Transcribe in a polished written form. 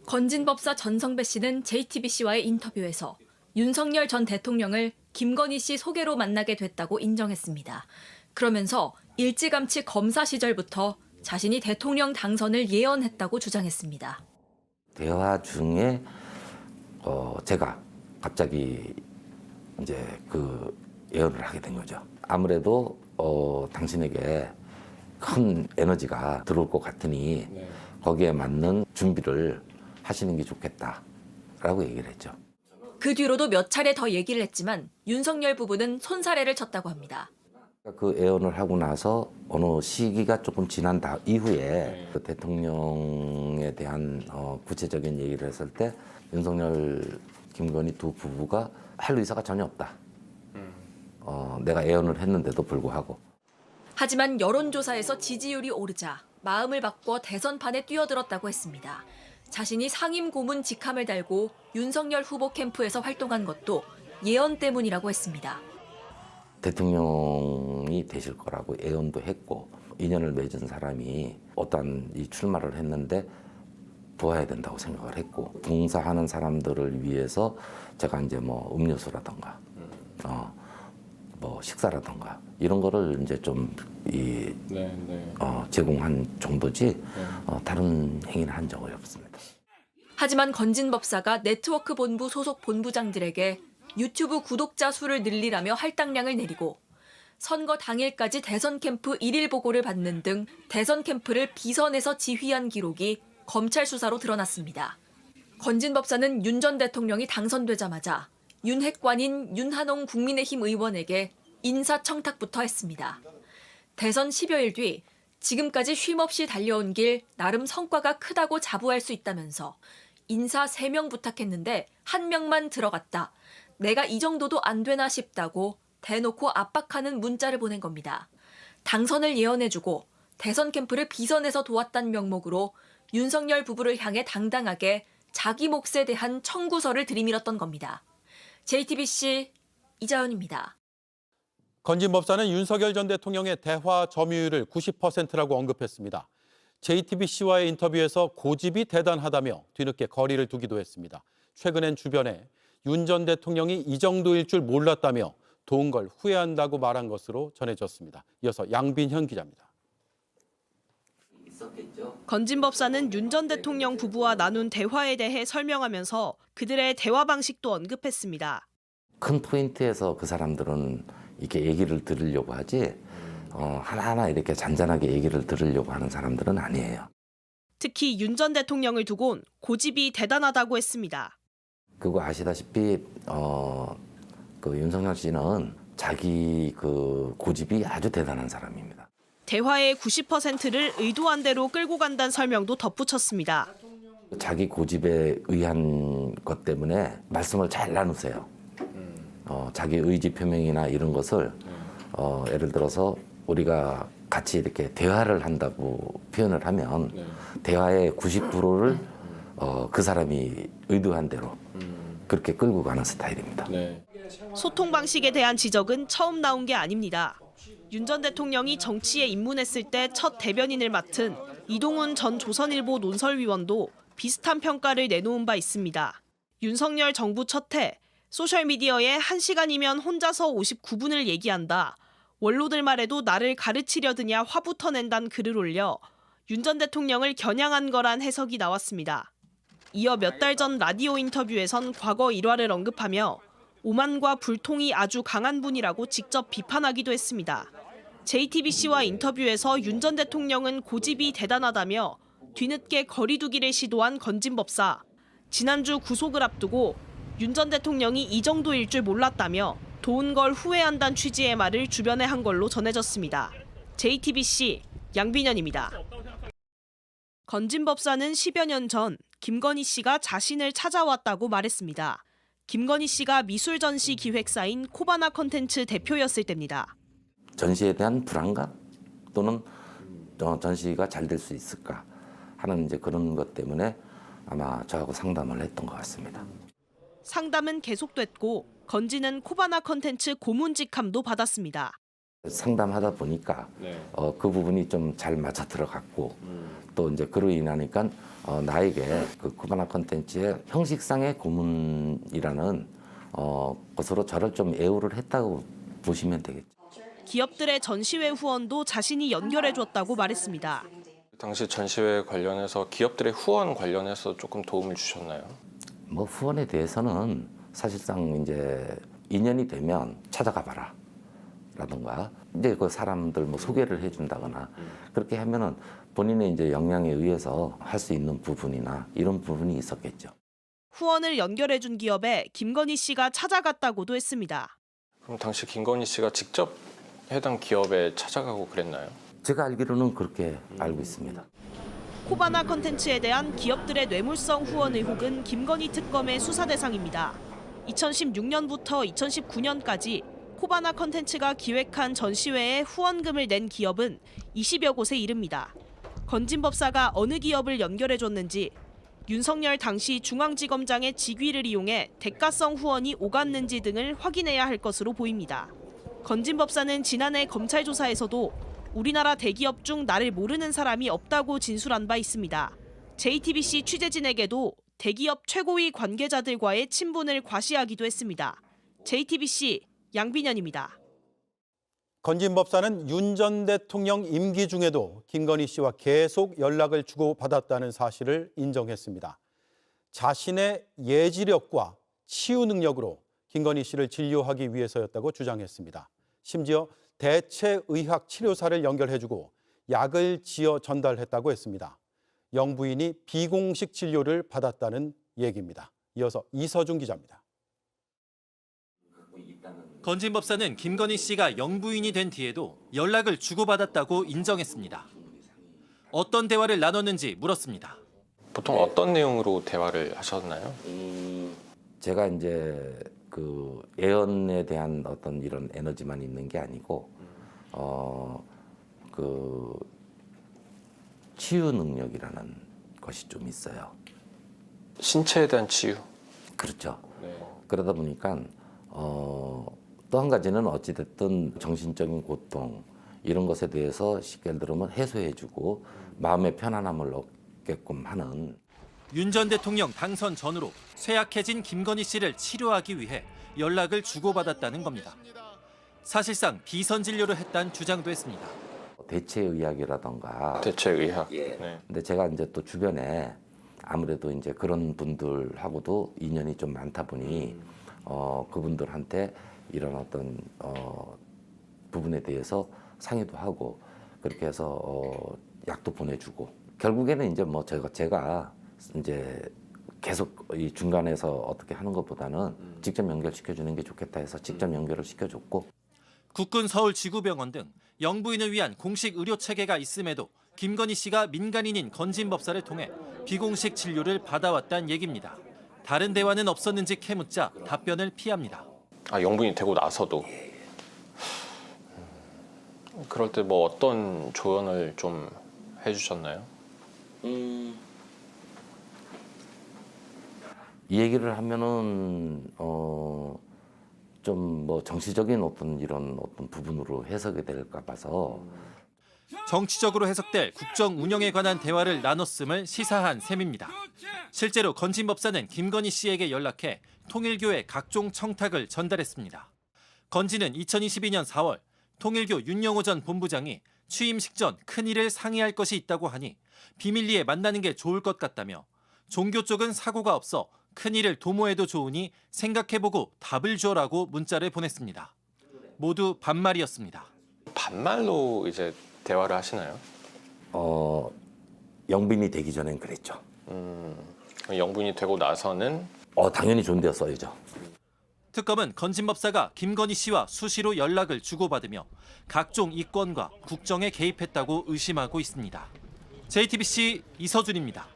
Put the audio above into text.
건진법사 전성배 씨는 JTBC와의 인터뷰에서 윤석열 전 대통령을 김건희 씨 소개로 만나게 됐다고 인정했습니다. 그러면서 일찌감치 검사 시절부터 자신이 대통령 당선을 예언했다고 주장했습니다. 대화 중에 제가 갑자기 이제 그 예언을 하게 된 거죠. 아무래도 당신에게 큰 에너지가 들어올 것 같으니 거기에 맞는 준비를 하시는 게 좋겠다라고 얘기를 했죠. 그 뒤로도 몇 차례 더 얘기를 했지만 윤석열 부부는 손사래를 쳤다고 합니다. 그 예언을 하고 나서 어느 시기가 조금 지난 이후에 그 대통령에 대한 구체적인 얘기를 했을 때 윤석열, 김건희 두 부부가 할 의사가 전혀 없다. 내가 예언을 했는데도 불구하고. 하지만 여론조사에서 지지율이 오르자 마음을 바꿔 대선판에 뛰어들었다고 했습니다. 자신이 상임 고문 직함을 달고 윤석열 후보 캠프에서 활동한 것도 예언 때문이라고 했습니다. 대통령이 되실 거라고 예언도 했고 인연을 맺은 사람이 어떤 이 출마를 했는데 도와야 된다고 생각을 했고 봉사하는 사람들을 위해서 제가 이제 뭐 음료수라던가 뭐 식사라던가 이런 거를 이제 좀 제공한 정도지 다른 행위는 한 적이 없습니다. 하지만 건진법사가 네트워크 본부 소속 본부장들에게 유튜브 구독자 수를 늘리라며 할당량을 내리고 선거 당일까지 대선 캠프 일일 보고를 받는 등 대선 캠프를 비선에서 지휘한 기록이 검찰 수사로 드러났습니다. 건진법사는 윤 전 대통령이 당선되자마자 윤핵관인 윤한홍 국민의힘 의원에게 인사청탁부터 했습니다. 대선 10여일 뒤 지금까지 쉼없이 달려온 길 나름 성과가 크다고 자부할 수 있다면서 인사 3명 부탁했는데 1명만 들어갔다. 내가 이 정도도 안 되나 싶다고 대놓고 압박하는 문자를 보낸 겁니다. 당선을 예언해주고 대선 캠프를 비선에서 도왔다는 명목으로 윤석열 부부를 향해 당당하게 자기 몫에 대한 청구서를 들이밀었던 겁니다. JTBC 이자연입니다. 건진법사는 윤석열 전 대통령의 대화 점유율을 90%라고 언급했습니다. JTBC와의 인터뷰에서 고집이 대단하다며 뒤늦게 거리를 두기도 했습니다. 최근엔 주변에 윤 전 대통령이 이 정도일 줄 몰랐다며 도운 걸 후회한다고 말한 것으로 전해졌습니다. 이어서 양빈현 기자입니다. 건진법사는 윤 전 대통령 부부와 나눈 대화에 대해 설명하면서 그들의 대화 방식도 언급했습니다. 큰 포인트에서 그 사람들은 이렇게 얘기를 들으려고 하지 하나하나 이렇게 잔잔하게 얘기를 들으려고 하는 사람들은 아니에요. 특히 윤 전 대통령을 두곤 고집이 대단하다고 했습니다. 그거 아시다시피 그 윤석열 씨는 자기 그 고집이 아주 대단한 사람입니다. 대화의 90%를 의도한 대로 끌고 간다는 설명도 덧붙였습니다. 자기 고집에 의한 것 때문에 말씀을 잘 나누세요. 자기 의지 표명이나 이런 것을 예를 들어서 우리가 같이 이렇게 대화를 한다고 표현을 하면 대화의 90%를 그 사람이 의도한 대로 그렇게 끌고 가는 스타일입니다. 소통 방식에 대한 지적은 처음 나온 게 아닙니다. 윤 전 대통령이 정치에 입문했을 때 첫 대변인을 맡은 이동훈 전 조선일보 논설위원도 비슷한 평가를 내놓은 바 있습니다. 윤석열 정부 첫 해 소셜미디어에 1시간이면 혼자서 59분을 얘기한다. 원로들 말에도 나를 가르치려 드냐 화부터 낸다는 글을 올려 윤 전 대통령을 겨냥한 거란 해석이 나왔습니다. 이어 몇 달 전 라디오 인터뷰에선 과거 일화를 언급하며 오만과 불통이 아주 강한 분이라고 직접 비판하기도 했습니다. JTBC와 인터뷰에서 윤 전 대통령은 고집이 대단하다며 뒤늦게 거리두기를 시도한 건진법사. 지난주 구속을 앞두고 윤 전 대통령이 이 정도일 줄 몰랐다며 도운 걸 후회한다는 취지의 말을 주변에 한 걸로 전해졌습니다. JTBC 양빈현입니다. 건진법사는 10여 년 전 김건희 씨가 자신을 찾아왔다고 말했습니다. 김건희 씨가 미술 전시 기획사인 코바나 컨텐츠 대표였을 때입니다. 전시에 대한 불안감 또는 전시가 잘 될 수 있을까 하는 이제 그런 것 때문에 아마 저하고 상담을 했던 것 같습니다. 상담은 계속됐고 건진은 코바나 컨텐츠 고문 직함도 받았습니다. 상담하다 보니까 네. 그 부분이 좀 잘 맞아 들어갔고 또 이제 그로 인하니까 나에게 그 쿠바나 콘텐츠의 형식상의 고문이라는 것으로 저를 좀 애우를 했다고 보시면 되겠죠. 기업들의 전시회 후원도 자신이 연결해줬다고 말했습니다. 당시 전시회 관련해서 기업들의 후원 관련해서 조금 도움을 주셨나요? 뭐 후원에 대해서는 사실상 이제 인연이 되면 찾아가 봐라 라든가 이제 그 사람들 뭐 소개를 해준다거나 그렇게 하면은 본인의 이제 역량에 의해서 할 수 있는 부분이나 이런 부분이 있었겠죠. 후원을 연결해준 기업에 김건희 씨가 찾아갔다고도 했습니다. 그럼 당시 김건희 씨가 직접 해당 기업에 찾아가고 그랬나요? 제가 알기로는 그렇게 알고 있습니다. 코바나 컨텐츠에 대한 기업들의 뇌물성 후원 의혹은 김건희 특검의 수사 대상입니다. 2016년부터 2019년까지 코바나 컨텐츠가 기획한 전시회에 후원금을 낸 기업은 20여 곳에 이릅니다. 건진 법사가 어느 기업을 연결해줬는지, 윤석열 당시 중앙지검장의 직위를 이용해 대가성 후원이 오갔는지 등을 확인해야 할 것으로 보입니다. 건진 법사는 지난해 검찰 조사에서도 우리나라 대기업 중 나를 모르는 사람이 없다고 진술한 바 있습니다. JTBC 취재진에게도 대기업 최고위 관계자들과의 친분을 과시하기도 했습니다. JTBC 양빈현입니다. 건진 법사는 윤 전 대통령 임기 중에도 김건희 씨와 계속 연락을 주고받았다는 사실을 인정했습니다. 자신의 예지력과 치유 능력으로 김건희 씨를 진료하기 위해서였다고 주장했습니다. 심지어 대체의학 치료사를 연결해주고 약을 지어 전달했다고 했습니다. 영부인이 비공식 진료를 받았다는 얘기입니다. 이어서 이서준 기자입니다. 건진 법사는 김건희 씨가 영부인이 된 뒤에도 연락을 주고받았다고 인정했습니다. 어떤 대화를 나눴는지 물었습니다. 보통 어떤 내용으로 대화를 하셨나요? 제가 이제 그 애언에 대한 어떤 이런 에너지만 있는 게 아니고 그 치유 능력이라는 것이 좀 있어요. 신체에 대한 치유. 그렇죠. 네. 그러다 보니까 또 한 가지는 어찌됐든 정신적인 고통 이런 것에 대해서 쉽게 들으면 해소해주고 마음의 편안함을 얻게끔 하는. 윤 전 대통령 당선 전후로 쇠약해진 김건희 씨를 치료하기 위해 연락을 주고받았다는 겁니다. 사실상 비선 진료를 했다는 주장도 했습니다. 대체의학이라던가. 대체의학. 예. 네. 근데 제가 이제 또 주변에 아무래도 이제 그런 분들하고도 인연이 좀 많다 보니 그분들한테 이런 어떤 부분에 대해서 상의도 하고 그렇게 해서 약도 보내주고 결국에는 이제 뭐 제가 이제 계속 이 중간에서 어떻게 하는 것보다는 직접 연결시켜주는 게 좋겠다 해서 직접 연결을 시켜줬고. 국군 서울지구병원 등 영부인을 위한 공식 의료 체계가 있음에도 김건희 씨가 민간인인 건진 법사를 통해 비공식 진료를 받아왔다는 얘기입니다. 다른 대화는 없었는지 캐묻자 답변을 피합니다. 아, 영부인이 되고 나서도. 그럴 때 뭐 어떤 조언을 좀 해주셨나요? 이 얘기를 하면은 좀 뭐 정치적인 어떤 이런 어떤 부분으로 해석이 될까 봐서. 정치적으로 해석될 국정 운영에 관한 대화를 나눴음을 시사한 셈입니다. 실제로 건진 법사는 김건희 씨에게 연락해 통일교의 각종 청탁을 전달했습니다. 건진은 2022년 4월 통일교 윤영호 전 본부장이 취임식 전 큰일을 상의할 것이 있다고 하니 비밀리에 만나는 게 좋을 것 같다며 종교 쪽은 사고가 없어 큰일을 도모해도 좋으니 생각해보고 답을 주어라고 문자를 보냈습니다. 모두 반말이었습니다. 반말로 이제 대화를 하시나요? 영빈이 되기 전엔 그랬죠. 영부인이 되고 나서는 당연히 존대어 써야죠. 특검은 건진 법사가 김건희 씨와 수시로 연락을 주고받으며 각종 이권과 국정에 개입했다고 의심하고 있습니다. JTBC 이서준입니다.